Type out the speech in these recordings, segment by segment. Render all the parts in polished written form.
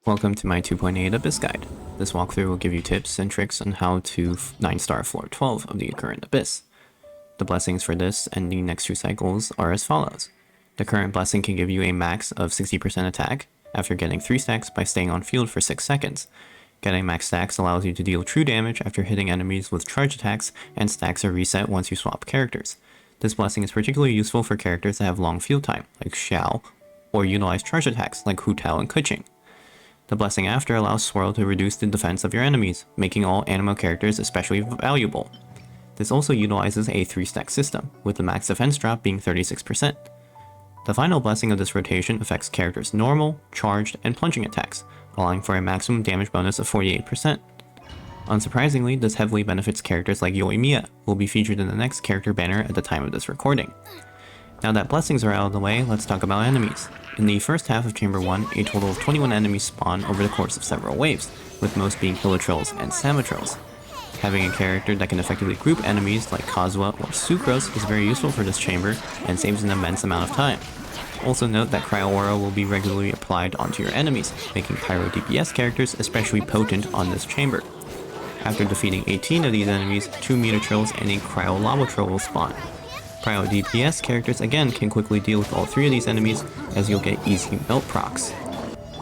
Welcome to my 2.8 Abyss guide. This walkthrough will give you tips and tricks on how to 9-star floor 12 of the current Abyss. The blessings for this and the next two cycles are as follows. The current blessing can give you a max of 60% attack after getting 3 stacks by staying on field for 6 seconds. Getting max stacks allows you to deal true damage after hitting enemies with charge attacks, and stacks are reset once you swap characters. This blessing is particularly useful for characters that have long field time, like Xiao, or utilize charge attacks like Hu Tao and Kuching. The blessing after allows Swirl to reduce the defense of your enemies, making all Anemo characters especially valuable. This also utilizes a 3-stack system, with the max defense drop being 36%. The final blessing of this rotation affects characters' normal, charged, and plunging attacks, allowing for a maximum damage bonus of 48%. Unsurprisingly, this heavily benefits characters like Yoimiya, who will be featured in the next character banner at the time of this recording. Now that blessings are out of the way, let's talk about enemies. In the first half of Chamber 1, a total of 21 enemies spawn over the course of several waves, with most being Hilitrolls and Samatrolls. Having a character that can effectively group enemies like Kazuha or Sucrose is very useful for this chamber and saves an immense amount of time. Also note that Cryo Aura will be regularly applied onto your enemies, making Pyro DPS characters especially potent on this chamber. After defeating 18 of these enemies, 2 Mutatrolls and a Cryo Lava Troll will spawn. Cryo DPS characters again can quickly deal with all 3 of these enemies, as you'll get easy melt procs.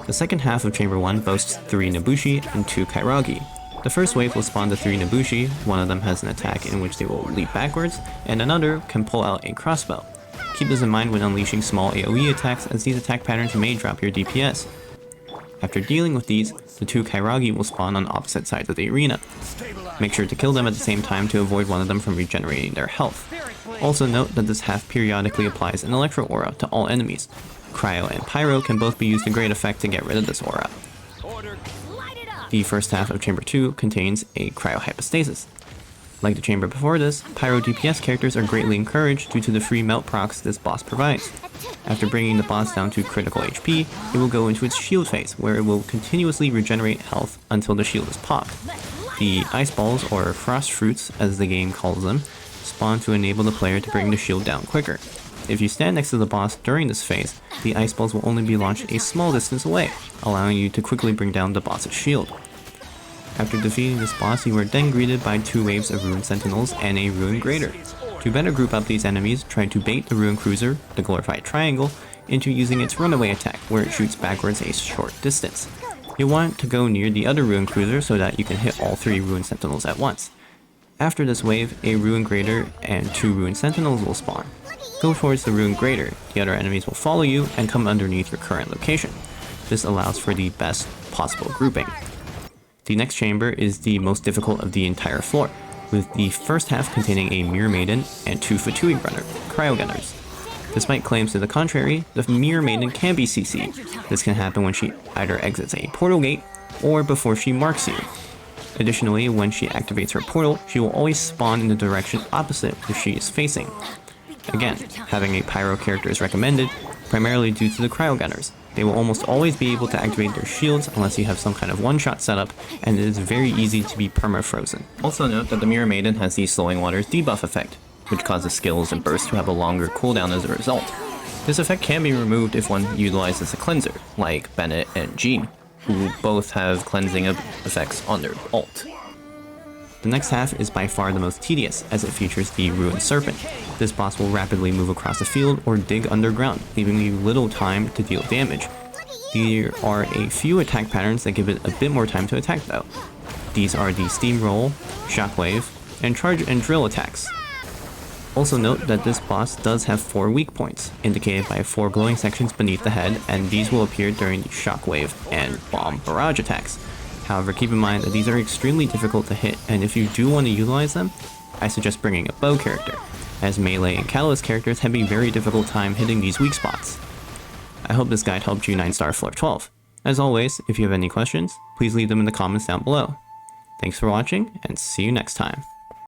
The second half of Chamber 1 boasts 3 Nabushi and 2 Kairagi. The first wave will spawn the 3 Nabushi, one of them has an attack in which they will leap backwards, and another can pull out a crossbow. Keep this in mind when unleashing small AoE attacks, as these attack patterns may drop your DPS. After dealing with these, the 2 Kairagi will spawn on opposite sides of the arena. Make sure to kill them at the same time to avoid one of them from regenerating their health. Also note that this half periodically applies an Electro Aura to all enemies. Cryo and Pyro can both be used to great effect to get rid of this aura. The first half of Chamber 2 contains a Cryo Hypostasis. Like the chamber before this, Pyro DPS characters are greatly encouraged due to the free melt procs this boss provides. After bringing the boss down to critical HP, it will go into its shield phase, where it will continuously regenerate health until the shield is popped. The Ice Balls, or Frost Fruits as the game calls them, spawn to enable the player to bring the shield down quicker. If you stand next to the boss during this phase, the Ice Balls will only be launched a small distance away, allowing you to quickly bring down the boss's shield. After defeating this boss, you are then greeted by 2 waves of Ruin Sentinels and a Ruin Grader. To better group up these enemies, try to bait the Ruin Cruiser, the glorified triangle, into using its runaway attack, where it shoots backwards a short distance. You'll want to go near the other Ruin Cruiser so that you can hit all 3 Ruin Sentinels at once. After this wave, a Ruin Grader and 2 Ruin Sentinels will spawn. Go towards the Ruin Grader, the other enemies will follow you and come underneath your current location. This allows for the best possible grouping. The next chamber is the most difficult of the entire floor, with the first half containing a Mirror Maiden and 2 Fatui Runner, Cryo Gunners. Despite claims to the contrary, the Mirror Maiden can be CC'd. This can happen when she either exits a portal gate or before she marks you. Additionally, when she activates her portal, she will always spawn in the direction opposite if she is facing. Again, having a Pyro character is recommended, primarily due to the Cryo Gunners. They will almost always be able to activate their shields unless you have some kind of one-shot setup, and it is very easy to be perma-frozen. Also note that the Mirror Maiden has the Slowing Waters debuff effect, which causes skills and bursts to have a longer cooldown as a result. This effect can be removed if one utilizes a cleanser, like Bennett and Jean, who both have cleansing effects on their ult. The next half is by far the most tedious, as it features the Ruined Serpent. This boss will rapidly move across the field or dig underground, leaving you little time to deal damage. There are a few attack patterns that give it a bit more time to attack though. These are the Steamroll, Shockwave, and Charge and Drill attacks. Also note that this boss does have 4 weak points, indicated by 4 glowing sections beneath the head, and these will appear during the Shockwave and Bomb Barrage attacks. However, keep in mind that these are extremely difficult to hit, and if you do want to utilize them, I suggest bringing a bow character, as melee and catalyst characters have a very difficult time hitting these weak spots. I hope this guide helped you 9-star floor 12. As always, if you have any questions, please leave them in the comments down below. Thanks for watching, and see you next time.